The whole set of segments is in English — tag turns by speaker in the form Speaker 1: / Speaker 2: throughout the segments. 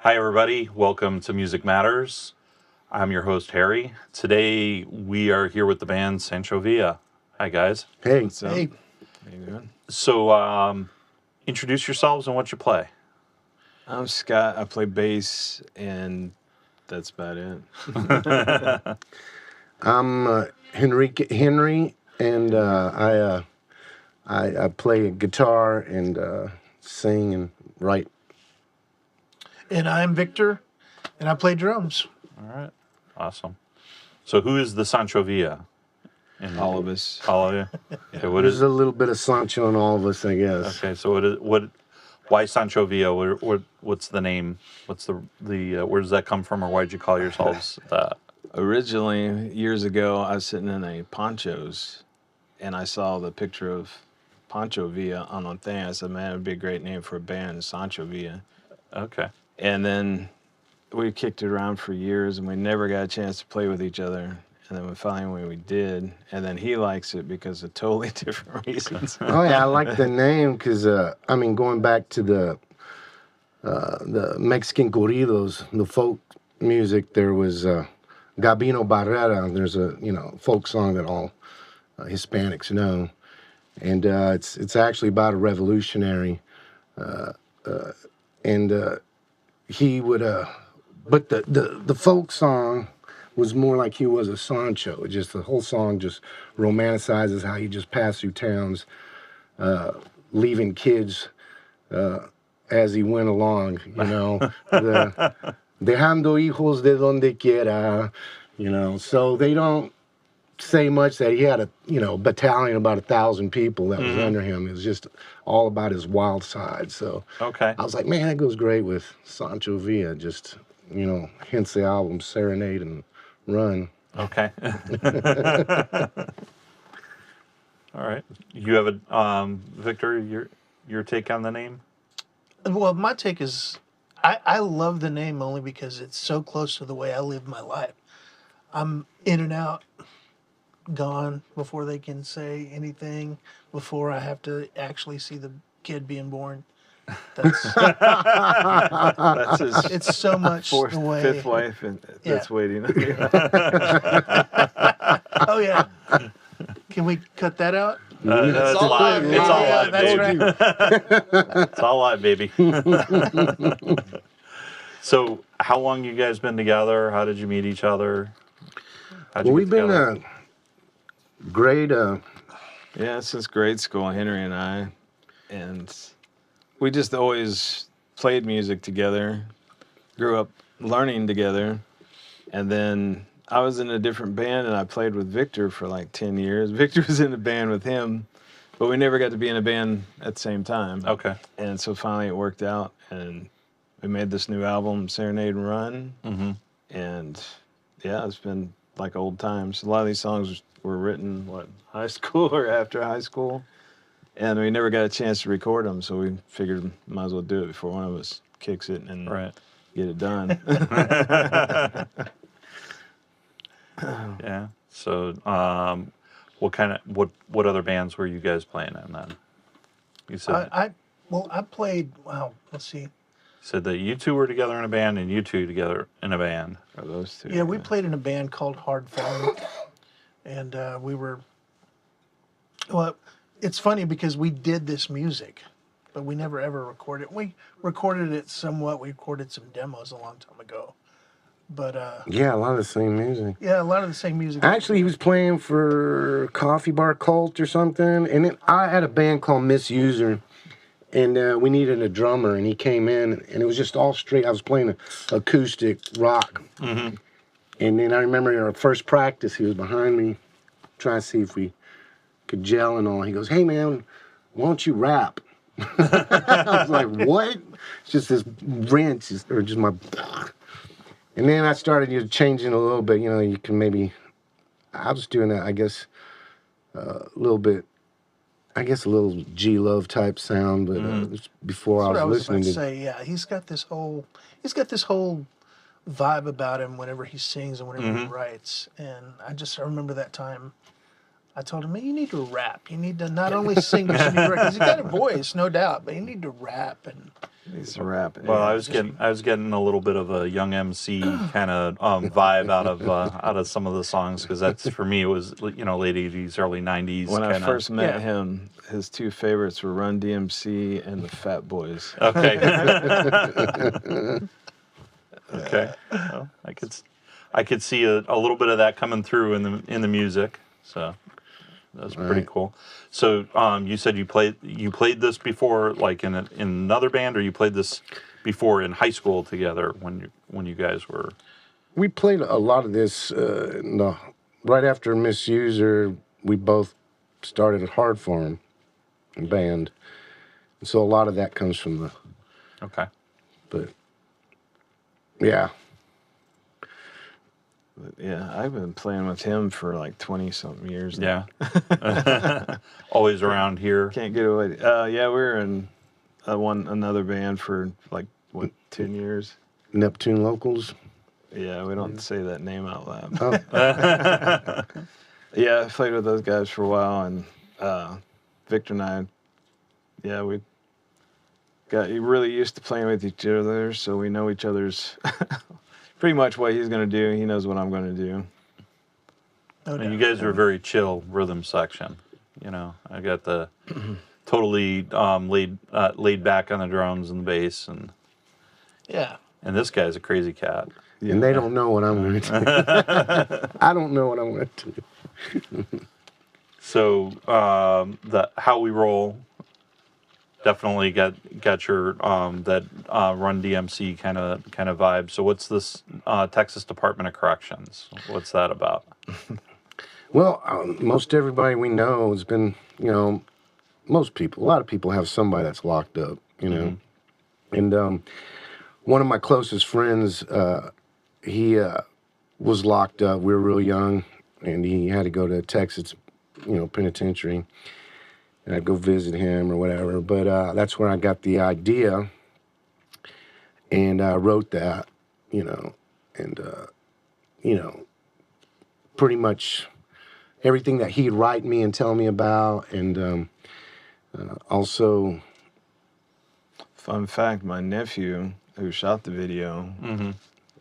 Speaker 1: Hi, everybody. Welcome to Music Matters. I'm your host, Harry. Today, we are here with the band Sancho Villa. Hi, guys.
Speaker 2: Hey.
Speaker 3: What's up?
Speaker 2: Hey.
Speaker 3: How you doing?
Speaker 1: So, introduce yourselves and what you play.
Speaker 3: I'm Scott. I play bass, and that's about it.
Speaker 2: I'm Henry, and I play guitar and sing and write.
Speaker 4: And I'm Victor, and I play drums.
Speaker 1: All right. Awesome. So, who is the Sancho Villa?
Speaker 3: All of us.
Speaker 1: All of you? Okay, what
Speaker 2: There's
Speaker 1: is?
Speaker 2: a little bit of Sancho in all of us, I guess.
Speaker 1: Okay, so why Sancho Villa? What's the name? What's the where does that come from, or why did you call yourselves that?
Speaker 3: Originally, years ago, I was sitting in a Ponchos, and I saw the picture of Pancho Villa on a thing. I said, man, it would be a great name for a band, Sancho Villa.
Speaker 1: Okay.
Speaker 3: And then we kicked it around for years, and we never got a chance to play with each other. And then when we did, and then he likes it because of totally different reasons.
Speaker 2: Oh yeah, I like the name because going back to the Mexican corridos, the folk music. There was Gabino Barrera. There's a folk song that all Hispanics know, and it's actually about a revolutionary, and he would but the folk song was more like he was a Sancho. Just the whole song just romanticizes how he just passed through towns, leaving kids as he went along. Dejando hijos de donde quiera. So they don't say much that he had a battalion about 1,000 people that was under him. It was just all about his wild side. So
Speaker 1: Okay.
Speaker 2: I was like, man, that goes great with Sancho Villa. Just hence the album Serenade and Run.
Speaker 1: Okay. All right. You have a Victor, your take on the name?
Speaker 4: Well, my take is I love the name only because it's so close to the way I live my life. I'm in and out, gone before they can say anything, before I have to actually see the kid being born. That's
Speaker 3: That's his
Speaker 4: it's so much the way.
Speaker 3: fifth wife, and that's
Speaker 4: Yeah.
Speaker 3: waiting.
Speaker 4: Oh yeah. Can we cut that out?
Speaker 1: It's
Speaker 2: all
Speaker 1: live.
Speaker 2: live.
Speaker 1: It's all
Speaker 4: Yeah,
Speaker 1: live,
Speaker 4: that's
Speaker 1: baby.
Speaker 4: right.
Speaker 1: It's all live, baby. So, how long you guys been together? How did you meet each other? How'd you
Speaker 2: Well,
Speaker 1: get
Speaker 2: we've
Speaker 1: together?
Speaker 2: been great.
Speaker 3: Yeah, since grade school, Henry and I, and we just always played music together, grew up learning together, and then I was in a different band and I played with Victor for like 10 years. Victor was in a band with him, but we never got to be in a band at the same time.
Speaker 1: Okay.
Speaker 3: And so finally it worked out, and we made this new album, Serenade and Run,
Speaker 1: Mm-hmm.
Speaker 3: and yeah, it's been like old times. A lot of these songs were written, high school or after high school, and we never got a chance to record them, so we figured might as well do it before one of us kicks it and
Speaker 1: Right.
Speaker 3: get it done.
Speaker 1: Yeah. So, what other bands were you guys playing in then? You said
Speaker 4: I played. Wow. Let's see.
Speaker 1: that you two were together in a band and you two together in a band.
Speaker 3: Are those two?
Speaker 4: Yeah, we played in a band called Hard Falling, and we were. Well, it's funny because we did this music, but we never ever recorded. We recorded it somewhat. We recorded some demos a long time ago, but
Speaker 2: Yeah, a lot of the same music.
Speaker 4: yeah, a lot of the same music.
Speaker 2: Actually, he was playing for Coffee Bar Cult or something, and then I had a band called Misuser, and we needed a drummer, and he came in, and it was just all straight. I was playing acoustic rock,
Speaker 1: Mm-hmm.
Speaker 2: and then I remember in our first practice, he was behind me, trying to see if we could gel and all. He goes, "Hey man, why don't you rap?" I was like, "What?" It's just this wrench, or just my. And then I started changing a little bit. You can maybe. I was doing that, I guess, a little bit. I guess a little G Love type sound, but it was before
Speaker 4: That's what
Speaker 2: I
Speaker 4: I
Speaker 2: was
Speaker 4: was about
Speaker 2: listening
Speaker 4: to
Speaker 2: to.
Speaker 4: say. Yeah, he's got this whole vibe about him whenever he sings and whenever he writes. And I remember that time I told him, man, you need to rap. You need to not only sing, but you need to rap. 'Cause he's got a voice, no doubt, but you need to rap. And
Speaker 3: He's a rap.
Speaker 1: Well,
Speaker 3: Yeah.
Speaker 1: I was getting a little bit of a young MC kind of vibe out of some of the songs because that's for me it was late '80s, early '90s.
Speaker 3: When I first met
Speaker 4: Yeah.
Speaker 3: him, his two favorites were Run DMC and the Fat Boys.
Speaker 1: Okay. Okay. Well, I could see a little bit of that coming through in the music. So that's pretty
Speaker 2: Right.
Speaker 1: cool. So you said you played this before, like in another band, or you played this before in high school together when you guys were.
Speaker 2: We played a lot of this right after Misuser. We both started at Hard Farm band, and so a lot of that comes from the.
Speaker 1: Okay.
Speaker 2: But yeah,
Speaker 3: But yeah, I've been playing with him for like 20-something years now.
Speaker 1: Yeah. Always around here.
Speaker 3: Can't get away. Yeah, we were in another band for like, 10 years?
Speaker 2: Neptune Locals.
Speaker 3: Yeah, we don't say that name out loud.
Speaker 2: Oh,
Speaker 3: Yeah, I played with those guys for a while, and Victor and I, yeah, we got really used to playing with each other, so we know each other's pretty much what he's going to do. He knows what I'm going to do.
Speaker 4: no
Speaker 1: And you
Speaker 4: doubt.
Speaker 1: guys are a very chill rhythm section. I got the totally laid back on the drums and the bass, and
Speaker 4: Yeah.
Speaker 1: this guy's a crazy cat.
Speaker 2: and they don't know what I'm going to do. I don't know what I'm going to do.
Speaker 1: So the How We Roll definitely got your that Run DMC kind of vibe. So what's this Texas Department of Corrections? What's that about?
Speaker 2: Well, most everybody we know has been, a lot of people have somebody that's locked up, And one of my closest friends, he was locked up. We were real young, and he had to go to Texas, penitentiary. And I'd go visit him or whatever. But that's where I got the idea, and I wrote that, and, pretty much everything that he'd write me and tell me about, and also,
Speaker 3: Fun fact, my nephew, who shot the video,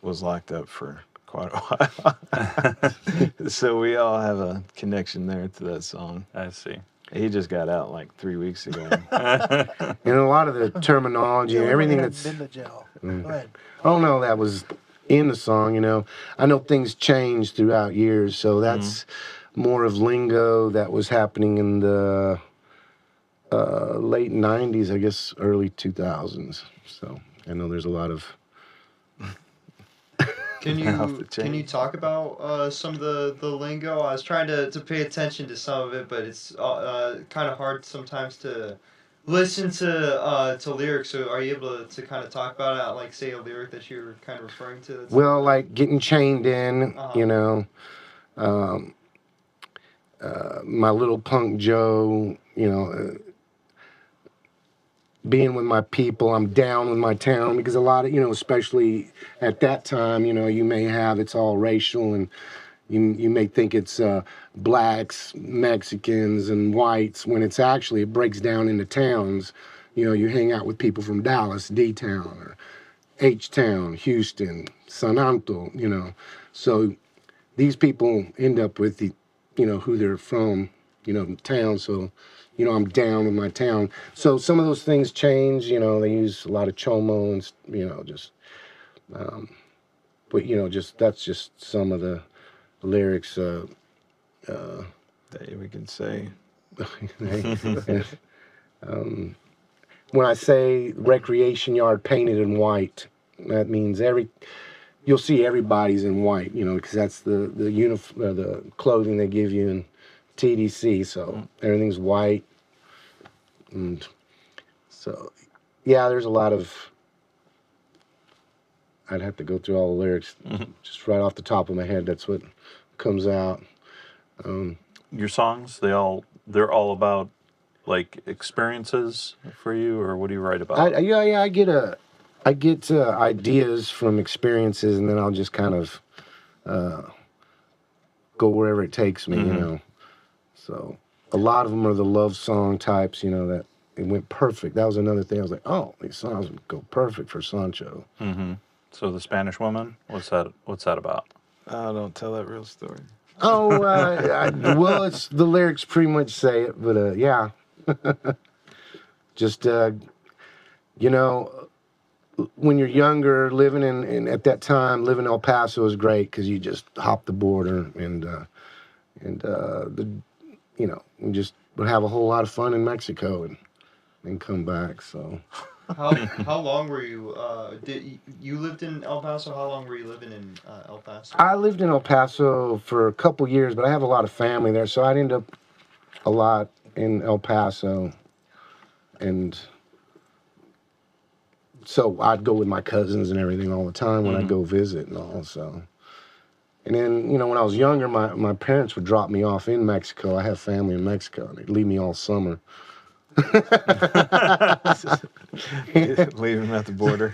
Speaker 3: was locked up for quite a while. So we all have a connection there to that song.
Speaker 1: I see.
Speaker 3: He just got out like 3 weeks ago.
Speaker 2: and a lot of the terminology and everything that's,
Speaker 4: been to jail. Go ahead.
Speaker 2: oh no, that was in the song, I know things changed throughout years, so that's more of lingo that was happening in the late 90s, I guess, early 2000s. So I know there's a lot of.
Speaker 5: Can
Speaker 3: Off
Speaker 5: you
Speaker 3: the
Speaker 5: can you
Speaker 3: chain.
Speaker 5: talk about some of the lingo? I was trying to pay attention to some of it, but it's kind of hard sometimes to listen to lyrics. So are you able to kind of talk about it, like say a lyric that you're kind of referring to?
Speaker 2: Well, like getting chained in, my little punk Joe, being with my people, I'm down with my town, because a lot of, especially at that time, you may have, it's all racial, and you may think it's blacks, Mexicans, and whites, when it's actually, it breaks down into towns. You hang out with people from Dallas, D-Town, or H-Town, Houston, San Anto, So these people end up with the, who they're from, town. So, I'm down with my town. So some of those things change. They use a lot of chomo and, just, but that's just some of the lyrics.
Speaker 3: That we can say.
Speaker 2: When I say recreation yard painted in white, that means you'll see everybody's in white, because that's the clothing they give you in TDC. So everything's white, and so yeah, there's a lot of. I'd have to go through all the lyrics, just right off the top of my head. That's what comes out.
Speaker 1: Your songs, they're all about like experiences for you, or what do you write about?
Speaker 2: I get ideas from experiences, and then I'll just kind of go wherever it takes me, So a lot of them are the love song types, you know, that it went perfect. That was another thing. I was like, oh, these songs would go perfect for Sancho.
Speaker 1: Mm-hmm. So the Spanish Woman, what's that about?
Speaker 3: Oh, don't tell that real story.
Speaker 2: Oh, well, it's the lyrics pretty much say it, but yeah, just you know, when you're younger, living in at that time, living in El Paso was great because you just hop the border and the you know, we just would have a whole lot of fun in Mexico and come back. So
Speaker 5: How long were you? Did you lived in El Paso? How long were you living in El Paso?
Speaker 2: I lived in El Paso for a couple years, but I have a lot of family there, so I'd end up a lot in El Paso, and so I'd go with my cousins and everything all the time when I'd go visit and all. So, and then you know, when I was younger, my parents would drop me off in Mexico. I have family in Mexico, and they'd leave me all summer.
Speaker 3: Leave him at the border.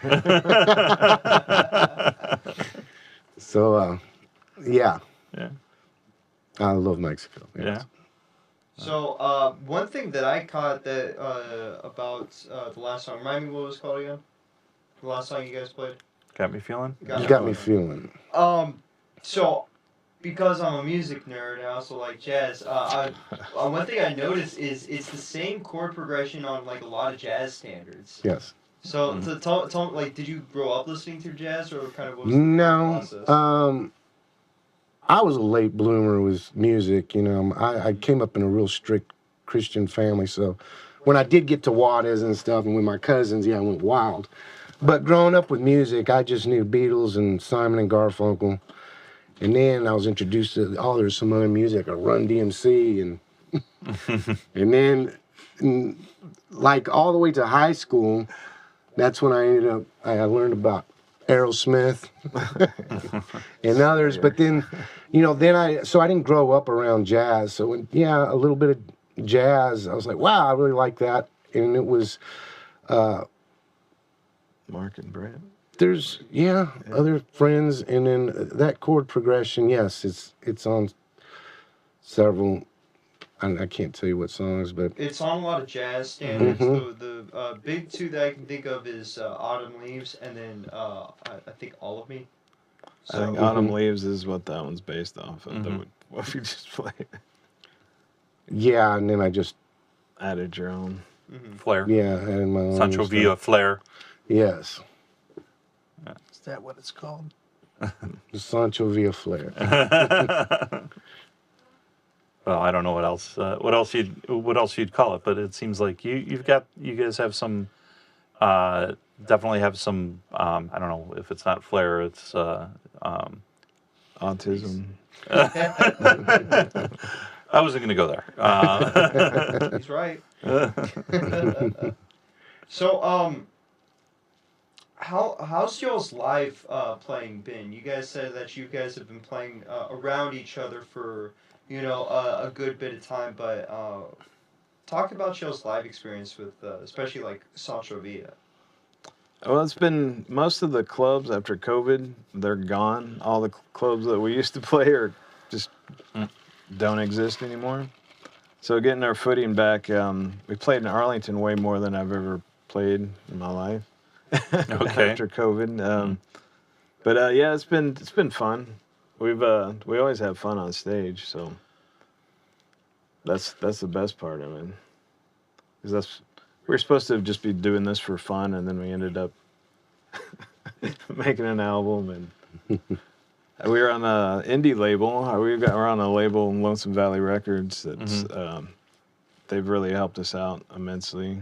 Speaker 2: So, yeah,
Speaker 1: Yeah.
Speaker 2: I love Mexico. Yes.
Speaker 1: Yeah.
Speaker 5: So one thing that I caught that about the last song. Remind me what it was called again. The last song you guys played.
Speaker 1: Got me feeling.
Speaker 2: You got me feeling.
Speaker 5: So because I'm a music nerd, I also like jazz. One thing I noticed is it's the same chord progression on like a lot of jazz standards.
Speaker 2: Yes.
Speaker 5: So tell me, like, did you grow up listening to jazz, or kind of what was the
Speaker 2: No.
Speaker 5: process?
Speaker 2: I was a late bloomer with music. You know, I came up in a real strict Christian family, so when I did get to Juarez and stuff, and with my cousins, yeah, I went wild. But growing up with music, I just knew Beatles and Simon and Garfunkel. And then I was introduced to, there's some other music, a Run DMC, and and then like all the way to high school, that's when I learned about Aerosmith and others. But then, you know, I didn't grow up around jazz. So yeah, a little bit of jazz. I was like, wow, I really like that. And it was,
Speaker 3: Mark and Brett.
Speaker 2: there's other friends, and then that chord progression, yes, it's on several. I can't tell you what songs, but
Speaker 5: It's on a lot of jazz standards.
Speaker 2: Mhm.
Speaker 5: The big two that I can think of is Autumn Leaves, and then I think All of Me.
Speaker 3: I think Autumn Leaves is what that one's based off of. What we just played.
Speaker 2: yeah, and then I just
Speaker 3: Added your own.
Speaker 1: Flair.
Speaker 2: and my own
Speaker 1: Sancho
Speaker 2: stuff.
Speaker 1: Villa Flair.
Speaker 2: Yes,
Speaker 4: Is that what it's called?
Speaker 2: the Sancho Villa Flair.
Speaker 1: Well, I don't know what else. What else you'd call it? But it seems like you guys have some. Definitely have some. I don't know if it's not flair. It's.
Speaker 3: Autism.
Speaker 1: I wasn't going to go there.
Speaker 5: He's right. So how's y'all's live playing been? You guys said that you guys have been playing around each other for a good bit of time, but talk about y'all's live experience with especially like Sancho Villa.
Speaker 3: Well, it's been most of the clubs after COVID, they're gone. All the clubs that we used to play are just don't exist anymore. So getting our footing back, we played in Arlington way more than I've ever played in my life.
Speaker 1: Okay.
Speaker 3: After COVID, but yeah, it's been fun. We always have fun on stage, so that's the best part of it. Because we were supposed to just be doing this for fun, and then we ended up making an album, and we were on an indie label. We're on a label in Lonesome Valley Records. That's they've really helped us out immensely.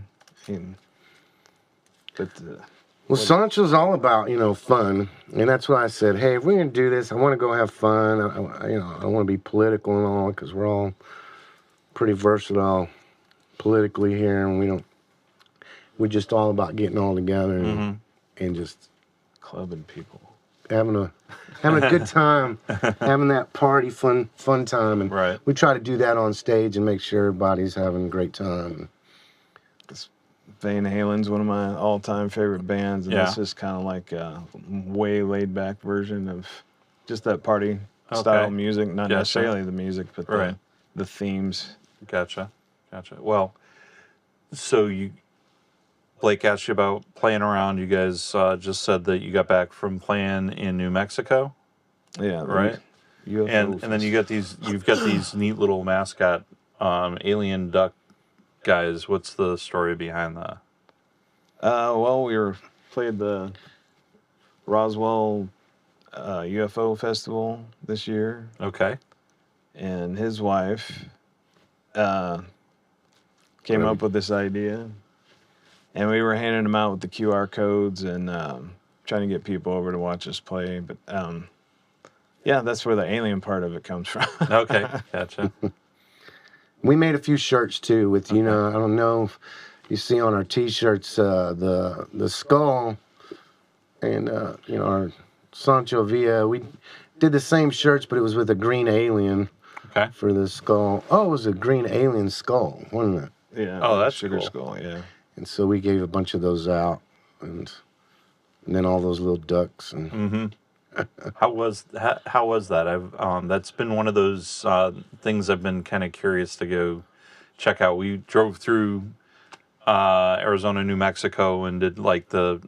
Speaker 2: Well, Sancho's all about, fun, and that's why I said, hey, if we're gonna do this, I want to go have fun. I don't want to be political and all, because we're all pretty versatile politically here, and we're just all about getting all together and just
Speaker 3: clubbing people,
Speaker 2: having a good time, having that party fun time, and
Speaker 1: Right.
Speaker 2: we try to do that on stage and make sure everybody's having a great time.
Speaker 3: Van Halen's one of my all-time favorite bands, and it's just kind of like a way laid-back version of just that party style music, not
Speaker 1: Gotcha.
Speaker 3: necessarily the music, but
Speaker 1: Right.
Speaker 3: the themes.
Speaker 1: Gotcha. Well, so Blake asked you about playing around. You guys just said that you got back from playing in New Mexico,
Speaker 3: Yeah,
Speaker 1: right?
Speaker 3: UFO
Speaker 1: And then you've got these neat little mascot alien duck guys. What's the story behind that?
Speaker 3: Well, played the Roswell UFO festival this year,
Speaker 1: Okay.
Speaker 3: and his wife came up with this idea, and we were handing them out with the QR codes and trying to get people over to watch us play. But yeah, that's where the alien part of it comes from.
Speaker 1: Okay. Gotcha.
Speaker 2: We made a few shirts too with, I don't know if you see on our T-shirts the skull and, our Sancho Villa. We did the same shirts, but it was with a green alien
Speaker 1: Okay.
Speaker 2: for the skull. Oh, it was a green alien skull, wasn't it?
Speaker 3: Yeah.
Speaker 1: Oh, that's
Speaker 3: sugar
Speaker 1: cool.
Speaker 3: skull. Yeah.
Speaker 2: And so we gave a bunch of those out, and then all those little ducks. And
Speaker 1: Mm-hmm. How was that? That's been one of those things I've been kind of curious to go check out. We drove through Arizona, New Mexico, and did like the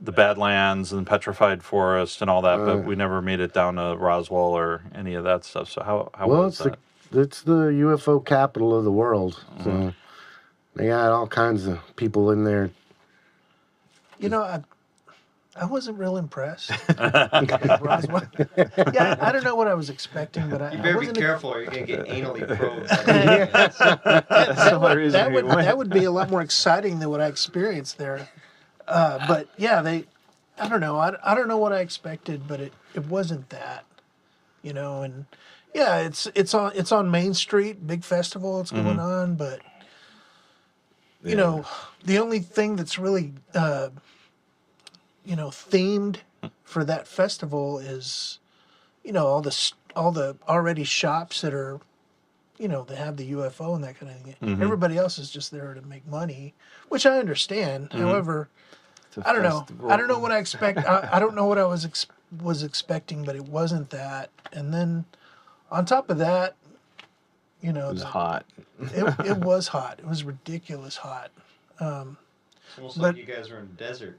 Speaker 1: Badlands and Petrified Forest and all that, but we never made it down to Roswell or any of that stuff. So how was that?
Speaker 2: It's the UFO capital of the world. So they got all kinds of people in there.
Speaker 4: I wasn't real impressed. Roswell. Yeah, I don't know what I was expecting, but
Speaker 5: You
Speaker 4: I
Speaker 5: better be
Speaker 4: wasn't.
Speaker 5: careful, or you're gonna get anally probed.
Speaker 4: That would be a lot more exciting than what I experienced there. But yeah, I don't know. I don't know what I expected, but it wasn't that, And yeah, it's on Main Street, big festival. It's going on, but the only thing that's really themed for that festival is, all the already shops that are, they have the UFO and that kind of thing.
Speaker 1: Mm-hmm.
Speaker 4: Everybody else is just there to make money, which I understand.
Speaker 1: Mm-hmm.
Speaker 4: However, I don't know. I don't know what I expect. I don't know what I was expecting, but it wasn't that. And then on top of that,
Speaker 3: It was hot.
Speaker 4: It was hot. It was ridiculous hot.
Speaker 5: It's almost like you guys were in the desert.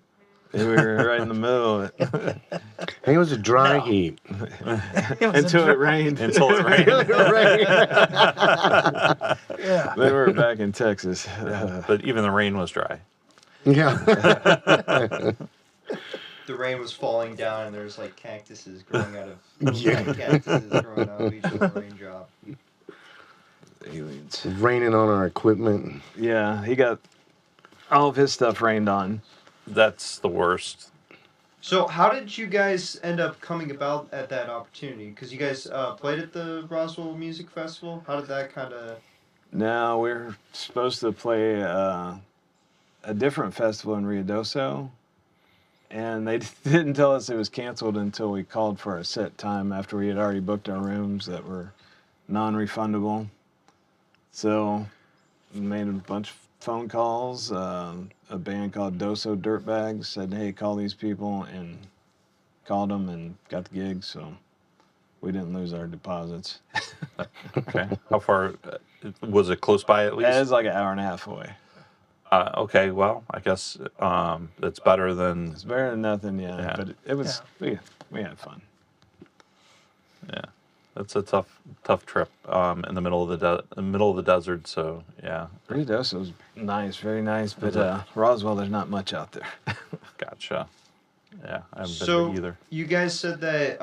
Speaker 3: We were right in the middle of it.
Speaker 2: It was a dry heat.
Speaker 3: Until it rained.
Speaker 1: Until it rained.
Speaker 4: Yeah.
Speaker 3: Then we were back in Texas.
Speaker 1: But even the rain was dry.
Speaker 2: Yeah.
Speaker 5: The rain was falling down, and there's like cactuses growing out of cactuses growing out of each little raindrop.
Speaker 3: Aliens.
Speaker 2: Raining on our equipment.
Speaker 3: Yeah, he got all of his stuff rained on.
Speaker 1: That's the worst.
Speaker 5: So, how did you guys end up coming about at that opportunity? Because you guys played at the Roswell Music Festival. How did that kind of?
Speaker 3: No, we were supposed to play a different festival in Ruidoso, and they didn't tell us it was canceled until we called for a set time after we had already booked our rooms that were non-refundable. So we made a bunch of phone calls. A band called Doso Dirtbags said, "Hey, call these people," and called them and got the gig. So we didn't lose our deposits.
Speaker 1: Okay. How far was it? Close by at least?
Speaker 3: It was like an hour and a half away.
Speaker 1: Okay. Well, I guess it's better than.
Speaker 3: It's better than nothing,
Speaker 1: Yeah.
Speaker 3: But it was we had fun.
Speaker 1: Yeah. That's a tough trip in the middle of the desert. So yeah.
Speaker 3: Ruidoso was nice, very nice, but Roswell, there's not much out there.
Speaker 1: Gotcha. Yeah, I haven't been
Speaker 5: So
Speaker 1: there either.
Speaker 5: you guys said that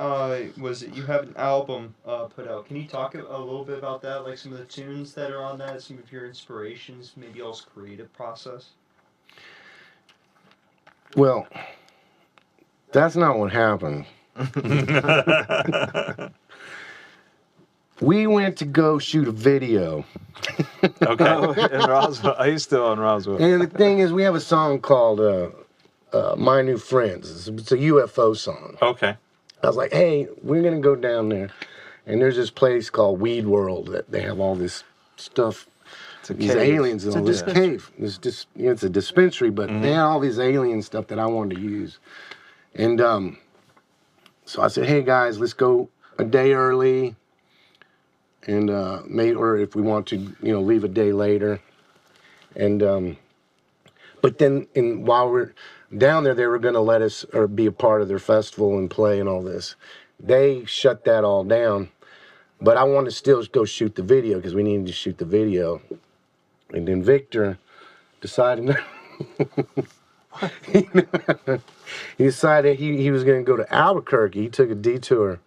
Speaker 5: you have an album put out. Can you talk a little bit about that? Like some of the tunes that are on that, some of your inspirations, maybe y'all's creative process.
Speaker 2: Well, that's not what happened. We went to go shoot a video.
Speaker 1: Okay.
Speaker 3: In Roswell, he's still on Roswell.
Speaker 2: And the thing is, we have a song called My New Friends. It's a UFO song.
Speaker 1: Okay.
Speaker 2: I was like, hey, we're going to go down there. And there's this place called Weed World that they have all this stuff.
Speaker 3: It's a
Speaker 2: These
Speaker 3: cave.
Speaker 2: aliens and all this cave. It's a dispensary, but they had all these alien stuff that I wanted to use. And so I said, hey, guys, let's go a day early. and or if we want to, leave a day later. And but then, while we're down there, they were going to let us or be a part of their festival and play and all this. They shut that all down, but I wanted to still go shoot the video because we needed to shoot the video. And then Victor decided he decided he was going to go to Albuquerque. He took a detour,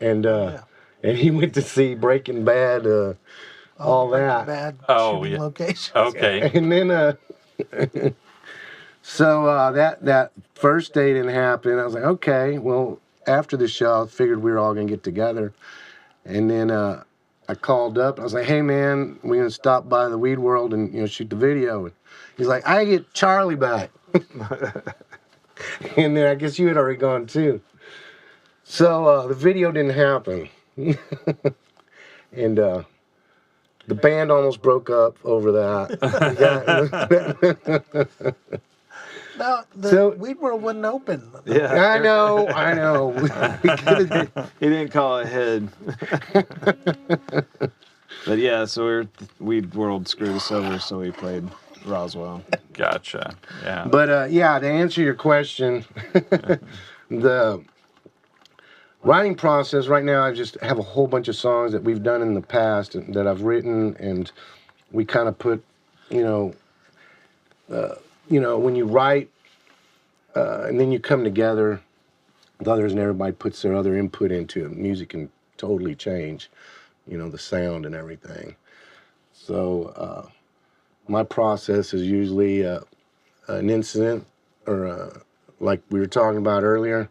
Speaker 2: and and he went to see Breaking Bad, all that.
Speaker 4: Bad
Speaker 1: Oh,
Speaker 4: shooting
Speaker 1: yeah.
Speaker 4: locations.
Speaker 1: Okay.
Speaker 2: And then so that first day didn't happen. I was like, okay, well, after the show, I figured we were all gonna get together. And then I called up. I was like, hey man, we're gonna stop by the Weed World and shoot the video. And he's like, I get Charlie back. And then I guess you had already gone too. So the video didn't happen. And the band almost broke up over that.
Speaker 4: No, the
Speaker 2: So-
Speaker 4: Weed World wasn't open.
Speaker 3: Yeah.
Speaker 2: I know.
Speaker 3: He didn't call ahead. But yeah, so Weed World screwed us over, so we played Roswell.
Speaker 1: Gotcha. Yeah.
Speaker 2: But yeah, to answer your question, the writing process right now, I just have a whole bunch of songs that we've done in the past that I've written, and we kind of put, when you write and then you come together with others and everybody puts their other input into it, music can totally change, the sound and everything. So my process is usually an incident or like we were talking about earlier,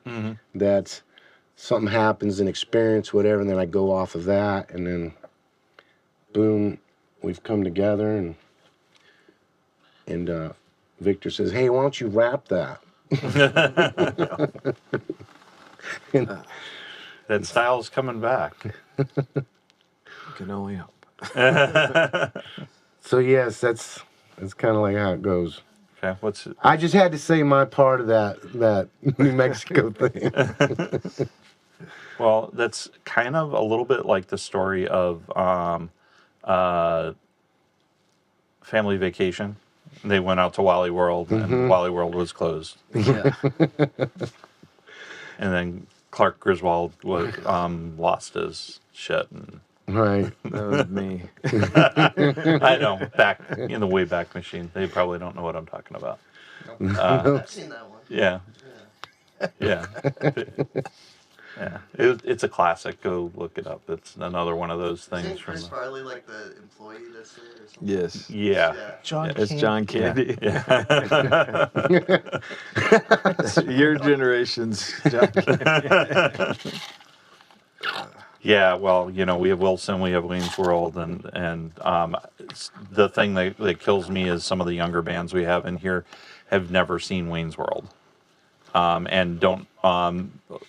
Speaker 2: that something happens, an experience, whatever, and then I go off of that, and then boom, we've come together, and Victor says, hey, why don't you rap that?
Speaker 1: That style's coming back.
Speaker 3: Can only hope.
Speaker 2: So yes, that's kind of like how it goes.
Speaker 1: Okay.
Speaker 2: I just had to say my part of that New Mexico thing.
Speaker 1: Well, that's kind of a little bit like the story of Family Vacation. They went out to Wally World, and Wally World was closed.
Speaker 3: Yeah.
Speaker 1: And then Clark Griswold was, lost his shit. And
Speaker 2: Right.
Speaker 3: That was me.
Speaker 1: I know, back in the Wayback Machine. They probably don't know what I'm talking about.
Speaker 5: I've seen that one.
Speaker 1: Yeah. Yeah. Yeah. It's a classic. Go look it up. It's another one of those things
Speaker 5: Isn't
Speaker 1: from.
Speaker 5: Chris Farley like the employee that's there or something?
Speaker 3: Yes.
Speaker 1: Yeah.
Speaker 4: John
Speaker 3: It's
Speaker 4: Candy.
Speaker 3: John Candy.
Speaker 1: Yeah.
Speaker 3: Your generation's John Candy.
Speaker 1: Yeah, well, we have Wilson, we have Wayne's World, and the thing that kills me is some of the younger bands we have in here have never seen Wayne's World, and don't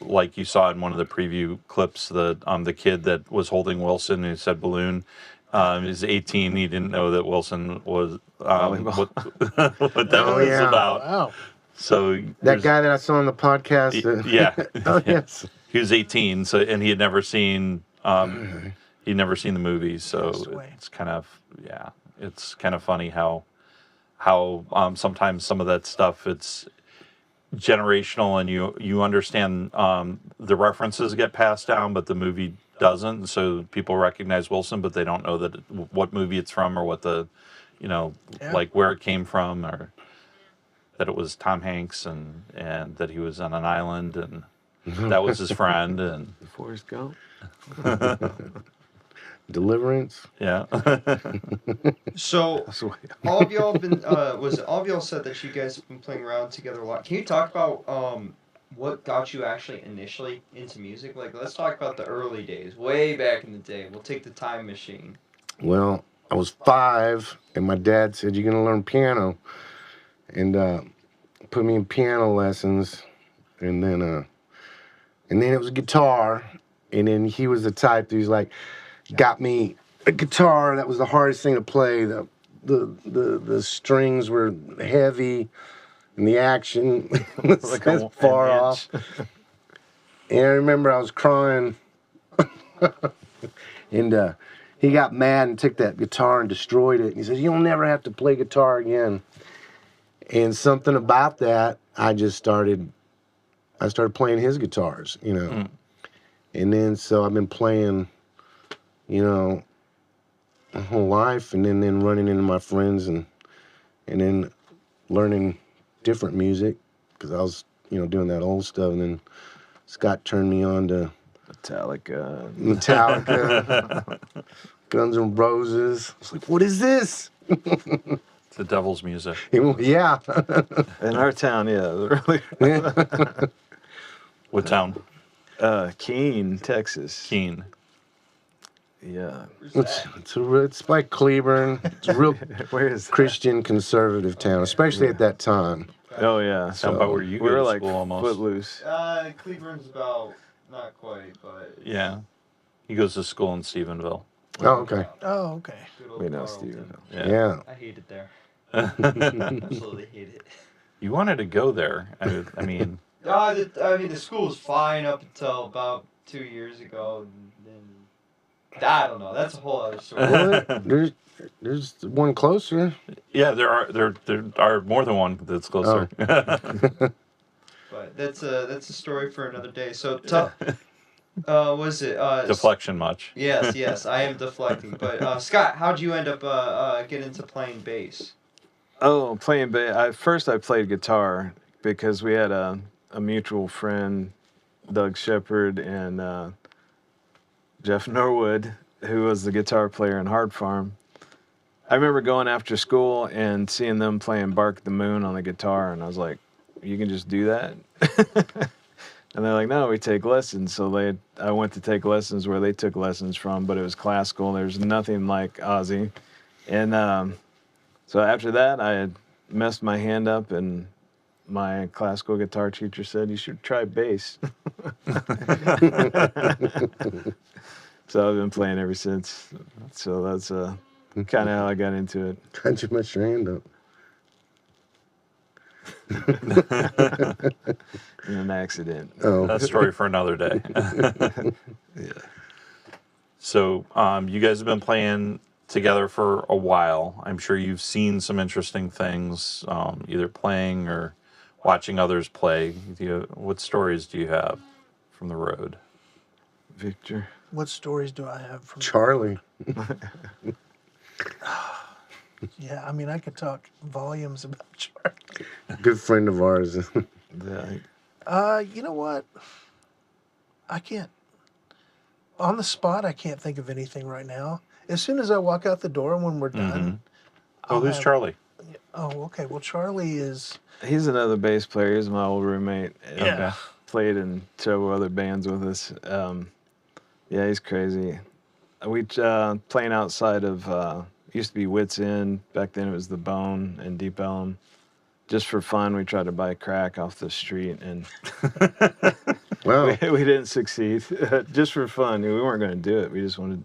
Speaker 1: like you saw in one of the preview clips, the kid that was holding Wilson who said balloon. Is 18. He didn't know that Wilson was what that was about.
Speaker 4: Wow.
Speaker 1: So
Speaker 2: That
Speaker 1: there's-
Speaker 2: guy that I saw on the podcast.
Speaker 1: yeah.
Speaker 2: Oh, yes.
Speaker 1: He was 18, and he had never seen he'd never seen the movie, so
Speaker 4: Passed away.
Speaker 1: it's kind of funny how sometimes some of that stuff it's generational, and you understand the references get passed down, but the movie doesn't. So people recognize Wilson, but they don't know what movie it's from or what the like where it came from, or that it was Tom Hanks and that he was on an island and that was his friend, and
Speaker 3: Forrest Gump.
Speaker 2: Deliverance.
Speaker 1: yeah.
Speaker 5: So
Speaker 3: That's way
Speaker 5: all of y'all been all of y'all said that you guys have been playing around together a lot. Can you talk about what got you actually initially into music? Like, let's talk about the early days, way back in the day. We'll take the time machine.
Speaker 2: Well, I was 5, and my dad said, you're going to learn piano. And put me in piano lessons. And then it was guitar. And then he was the type who's like, got me a guitar. That was the hardest thing to play. The strings were heavy, and the action was
Speaker 3: Like
Speaker 2: as
Speaker 3: an
Speaker 2: far
Speaker 3: inch.
Speaker 2: off. And I remember I was crying. And he got mad and took that guitar and destroyed it. And he says, "You'll never have to play guitar again." And something about that, I started playing his guitars, you know.
Speaker 1: Mm.
Speaker 2: And then so I've been playing, you know, my whole life, and then running into my friends and then learning different music because I was, you know, doing that old stuff. And then Scott turned me on to
Speaker 3: Metallica.
Speaker 2: Guns N' Roses. I was like, what is this?
Speaker 1: It's the devil's music.
Speaker 2: Yeah.
Speaker 3: In our town, yeah, really.
Speaker 1: What town?
Speaker 3: Keene, Texas.
Speaker 1: Keene.
Speaker 3: Yeah.
Speaker 2: It's like Cleburne. It's a real
Speaker 3: Where is that?
Speaker 2: Christian conservative town, especially at that time.
Speaker 3: Oh yeah.
Speaker 1: How about where you
Speaker 3: we
Speaker 1: go
Speaker 3: were
Speaker 1: to
Speaker 3: like
Speaker 1: school almost?
Speaker 3: Footloose.
Speaker 5: Cleveland's about not quite, but
Speaker 1: Yeah. He goes to school in Stephenville.
Speaker 2: Oh, okay.
Speaker 4: Oh, okay.
Speaker 5: good old
Speaker 3: We know
Speaker 5: Carlton.
Speaker 3: Steve.
Speaker 2: Yeah.
Speaker 5: I hate it there. Absolutely hate it.
Speaker 1: You wanted to go there. I mean,
Speaker 5: I mean, the school was fine up until about 2 years ago. And then, I don't know. That's a whole other story.
Speaker 2: Well, there's one closer.
Speaker 1: yeah, there are more than one that's closer.
Speaker 5: But that's a story for another day. So, was it
Speaker 1: Deflection much.
Speaker 5: Yes, I am deflecting. But Scott, how'd you end up get into playing bass?
Speaker 3: Oh, playing bass. First I played guitar because we had a mutual friend, Doug Shepard, and Jeff Norwood, who was the guitar player in Hard Farm. I remember going after school and seeing them playing Bark the Moon on the guitar, and I was like, you can just do that? And they're like, no, we take lessons. So I went to take lessons where they took lessons from, but it was classical. There's nothing like Ozzy. And so after that, I had messed my hand up, and my classical guitar teacher said, you should try bass. So I've been playing ever since. So that's kind of how I got into it.
Speaker 2: How'd you mess your hand up?
Speaker 3: In an accident.
Speaker 2: Oh.
Speaker 1: That's a story for another day.
Speaker 3: Yeah.
Speaker 1: So you guys have been playing together for a while. I'm sure you've seen some interesting things, either playing or watching others play. What stories do you have from the road?
Speaker 3: Victor.
Speaker 4: What stories do I have from?
Speaker 2: Charlie.
Speaker 4: Yeah, I mean, I could talk volumes about Charlie.
Speaker 2: Good friend of ours.
Speaker 3: Yeah.
Speaker 4: You know what? I can't. On the spot, I can't think of anything right now. As soon as I walk out the door when we're done.
Speaker 1: Oh,
Speaker 4: I'll
Speaker 1: who's
Speaker 4: have-
Speaker 1: Charlie?
Speaker 4: Oh, okay. Well, Charlie is.
Speaker 3: He's another bass player. He's my old roommate.
Speaker 4: Yeah.
Speaker 3: Played in several other bands with us. Yeah, he's crazy. We playing outside of used to be Wits End. Back then it was the Bone and Deep Ellum. Just for fun, we tried to buy crack off the street, and
Speaker 2: Wow.
Speaker 3: we didn't succeed. Just for fun, we weren't going to do it. We just wanted.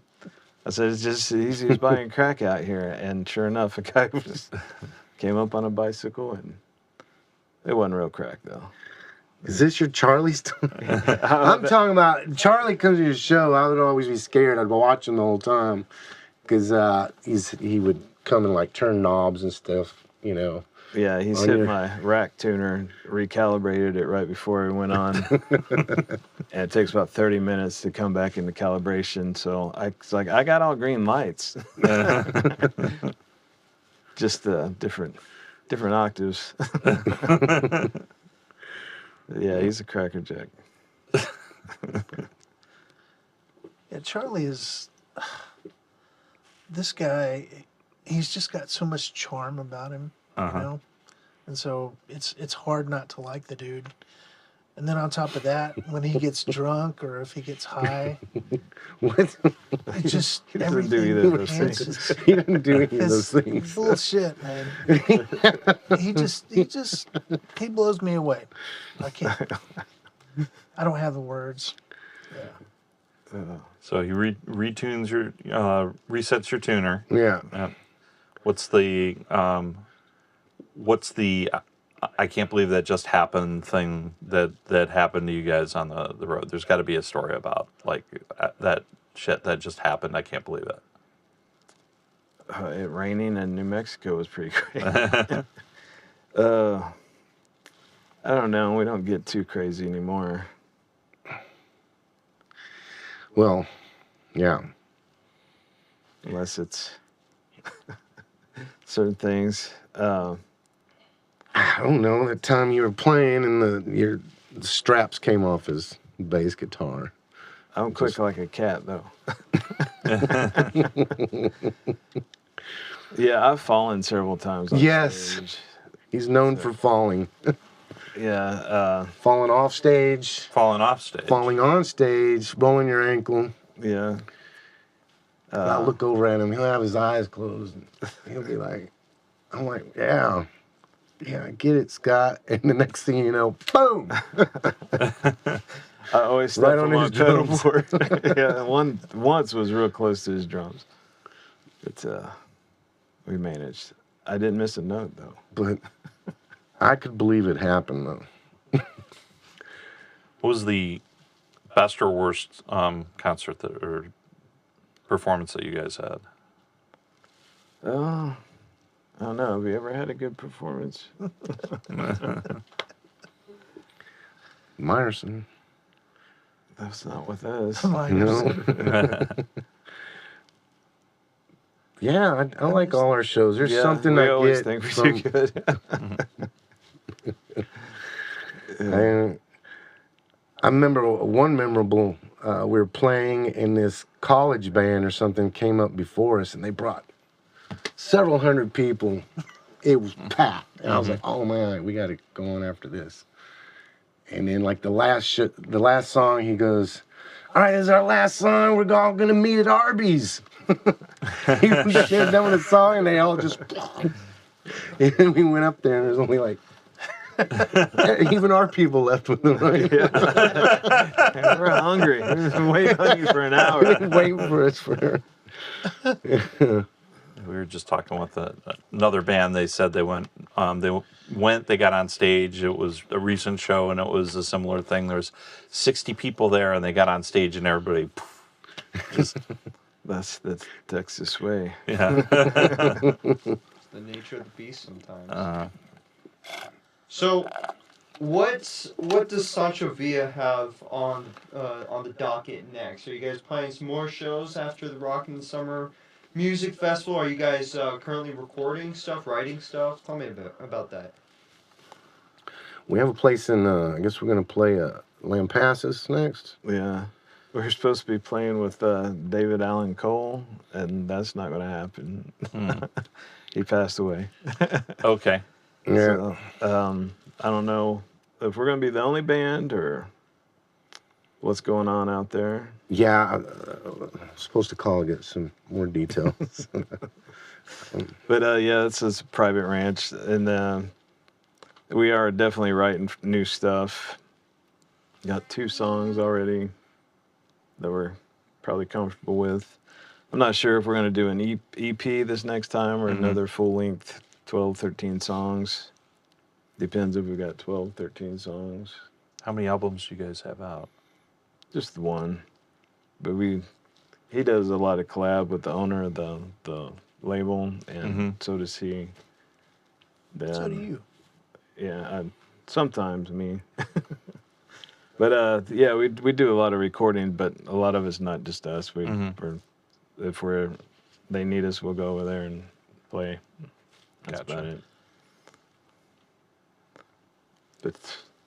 Speaker 3: I said, it's just he's buying crack out here, and sure enough, a guy just came up on a bicycle, and it wasn't real crack though.
Speaker 2: Is this your Charlie story? I'm talking about Charlie comes to your show. I would always be scared. I'd watch him the whole time because he would come and like turn knobs and stuff, you know.
Speaker 3: Yeah, he's
Speaker 2: On
Speaker 3: hit
Speaker 2: your-
Speaker 3: my rack tuner, recalibrated it right before we went on. And it takes about 30 minutes to come back into calibration. So it's like, I got all green lights. Just different octaves. Yeah, he's a crackerjack.
Speaker 4: Yeah, Charlie is. This guy, he's just got so much charm about him, you know? And so it's hard not to like the dude. And then on top of that, when he gets drunk or if he gets high,
Speaker 2: What?
Speaker 4: it just
Speaker 3: He doesn't do
Speaker 4: everything
Speaker 3: either of those
Speaker 4: enhances.
Speaker 2: He doesn't do any of
Speaker 4: It's
Speaker 2: those things.
Speaker 4: bullshit, man. He blows me away. I can't. I don't have the words.
Speaker 1: So he retunes your, resets your tuner.
Speaker 2: Yeah.
Speaker 1: What's the I can't believe that just happened thing that happened to you guys on the road? There's got to be a story about like that shit, that just happened. I can't believe it.
Speaker 3: It raining in New Mexico was pretty great. I don't know. We don't get too crazy anymore.
Speaker 2: Well, yeah.
Speaker 3: Unless it's certain things.
Speaker 2: I don't know. That time you were playing and the straps came off his bass guitar.
Speaker 3: I don't click like a cat, though. Yeah, I've fallen several times on
Speaker 2: Yes.
Speaker 3: stage.
Speaker 2: He's known for falling.
Speaker 3: Yeah,
Speaker 2: Falling off stage,
Speaker 1: Falling off stage.
Speaker 2: falling on stage, rolling your ankle.
Speaker 3: yeah.
Speaker 2: I'll look over at him. He'll have his eyes closed. And he'll be like, I'm like, yeah, I get it, Scott. And the next thing you know, boom.
Speaker 3: I always step
Speaker 2: Right
Speaker 3: on
Speaker 2: on
Speaker 3: my
Speaker 2: his
Speaker 3: pedal
Speaker 2: drums.
Speaker 3: board. Yeah, once was real close to his drums. But we managed. I didn't miss a note, though.
Speaker 2: But I could believe it happened, though.
Speaker 1: What was the best or worst concert or performance that you guys had?
Speaker 3: Oh, I don't know. Have you ever had a good performance?
Speaker 2: Meyerson.
Speaker 3: That's not with us.
Speaker 2: No. Yeah, I like all our shows. There's
Speaker 3: Yeah,
Speaker 2: something
Speaker 3: we
Speaker 2: I
Speaker 3: always
Speaker 2: get
Speaker 3: think we
Speaker 2: from,
Speaker 3: do good.
Speaker 2: I remember one memorable, we were playing in this college band or something came up before us, and they brought several hundred people. It was packed. And I was like, oh man, we got to go on after this. And then like the last song, he goes, all right, this is our last song. We're all going to meet at Arby's. He was done with the song, and they all just... And then we went up there, and there's only like... Even our people left with them, right?
Speaker 3: Yeah, we're hungry. We've been waiting on you for an hour.
Speaker 2: Waiting for us for...
Speaker 1: We were just talking with another band. They said they went, they got on stage. It was a recent show, and it was a similar thing. There was 60 people there, and they got on stage, and everybody just,
Speaker 3: That's Texas way.
Speaker 1: yeah.
Speaker 5: The nature of the beast sometimes. So, what does Sancho Villa have on the docket next? Are you guys playing some more shows after the Rock in the Summer Music Festival? Are you guys currently recording stuff, writing stuff? Tell me about that.
Speaker 2: We have a place in, I guess we're going to play Lampasas next.
Speaker 3: Yeah. We're supposed to be playing with David Allen Cole, and that's not going to happen. He passed away.
Speaker 1: Okay.
Speaker 2: Yeah.
Speaker 3: So, I don't know if we're going to be the only band or what's going on out there.
Speaker 2: Yeah, I'm supposed to call and get some more details.
Speaker 3: But yeah, it's a private ranch, and we are definitely writing new stuff. Got 2 songs already that we're probably comfortable with. I'm not sure if we're going to do an EP this next time or another full-length 12, 13 songs. Depends if we've got 12, 13 songs.
Speaker 1: How many albums do you guys have out?
Speaker 3: Just one. But he does a lot of collab with the owner of the label, and so does he. Then,
Speaker 4: So do you.
Speaker 3: Yeah, sometimes me. But yeah, we do a lot of recording, but a lot of it's not just us. If they need us, we'll go over there and play. That's
Speaker 1: Gotcha.
Speaker 3: about it. But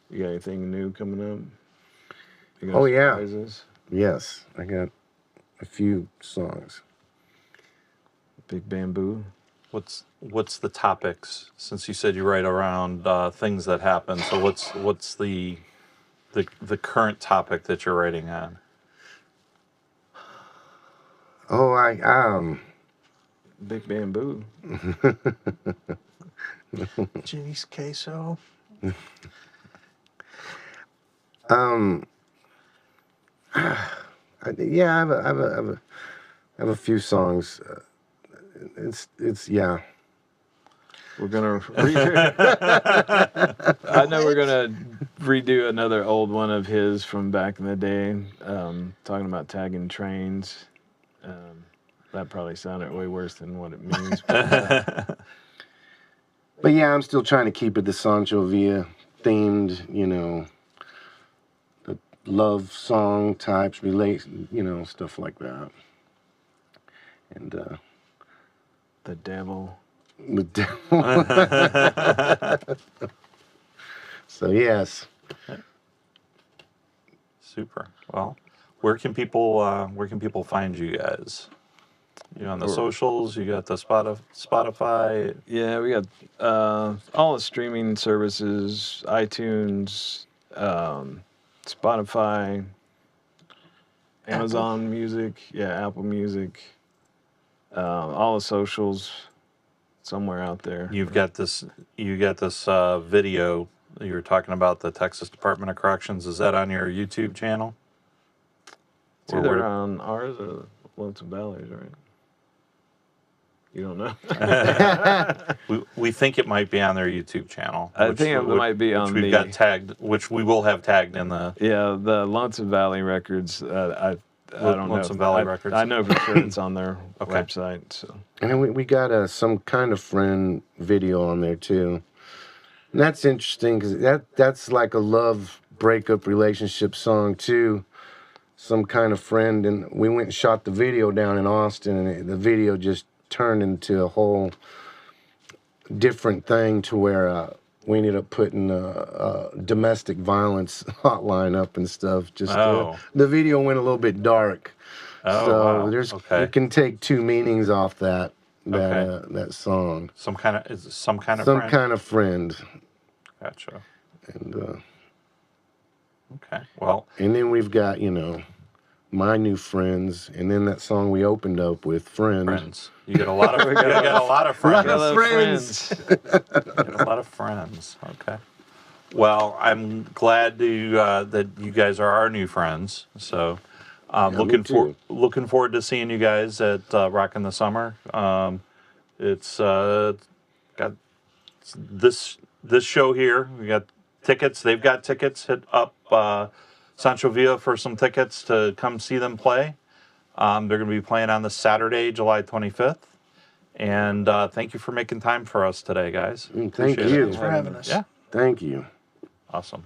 Speaker 3: you got anything new coming up? You got
Speaker 2: Oh, yeah.
Speaker 3: surprises?
Speaker 2: Yes, I got a few songs.
Speaker 3: Big Bamboo.
Speaker 1: What's the topics? Since you said you write around things that happen, so what's the current topic that you're writing on?
Speaker 2: Oh,
Speaker 3: Big Bamboo.
Speaker 4: Jenny's queso.
Speaker 2: Yeah, I have a few songs. It's yeah.
Speaker 3: We're gonna. I know we're gonna redo another old one of his from back in the day, talking about tagging trains. That probably sounded way worse than what it means.
Speaker 2: But yeah, I'm still trying to keep it the Sancho Villa themed, the love song types, stuff like that. And
Speaker 3: The devil.
Speaker 2: the devil. So yes.
Speaker 1: Super. Well, where can people find you guys? You on the socials? You got the Spotify?
Speaker 3: Yeah, we got all the streaming services, iTunes, Spotify, Amazon Music, Apple Music, all the socials, somewhere out there.
Speaker 1: You got this video you were talking about, the Texas Department of Corrections. Is that on your YouTube channel?
Speaker 3: It's either on ours or Lonesome Valley's, right? You don't know?
Speaker 1: we think it might be on their YouTube channel.
Speaker 3: I think it might be on
Speaker 1: which we've got tagged, which we will have tagged in the
Speaker 3: the Lonesome Valley Records. I don't know.
Speaker 1: Lonesome Valley Records.
Speaker 3: I know for sure it's on their website. So.
Speaker 2: And then we got some kind of friend video on there too. And that's interesting because that's like a love breakup relationship song too. Some kind of friend, and we went and shot the video down in Austin, and the video just turned into a whole different thing to where we ended up putting a domestic violence hotline up and stuff. The video went a little bit dark.
Speaker 1: Wow.
Speaker 2: You can take two meanings off that song.
Speaker 1: Some kind of
Speaker 2: friend? Kind of friend.
Speaker 1: Gotcha.
Speaker 2: And
Speaker 1: okay. Well,
Speaker 2: and then we've got, my new friends, and then that song we opened up with, Friends.
Speaker 1: You get a lot of friends.
Speaker 2: A lot of friends.
Speaker 1: Get a lot of friends. Okay. Well, I'm glad that you guys are our new friends. So, looking forward to seeing you guys at Rockin' the Summer. It's got this show here. We got tickets. They've got tickets. Hit up Sancho Villa for some tickets to come see them play. They're going to be playing on this Saturday, July 25th. And thank you for making time for us today, guys.
Speaker 2: Thank you.
Speaker 4: Thanks for having us.
Speaker 1: Yeah.
Speaker 2: Thank you.
Speaker 1: Awesome.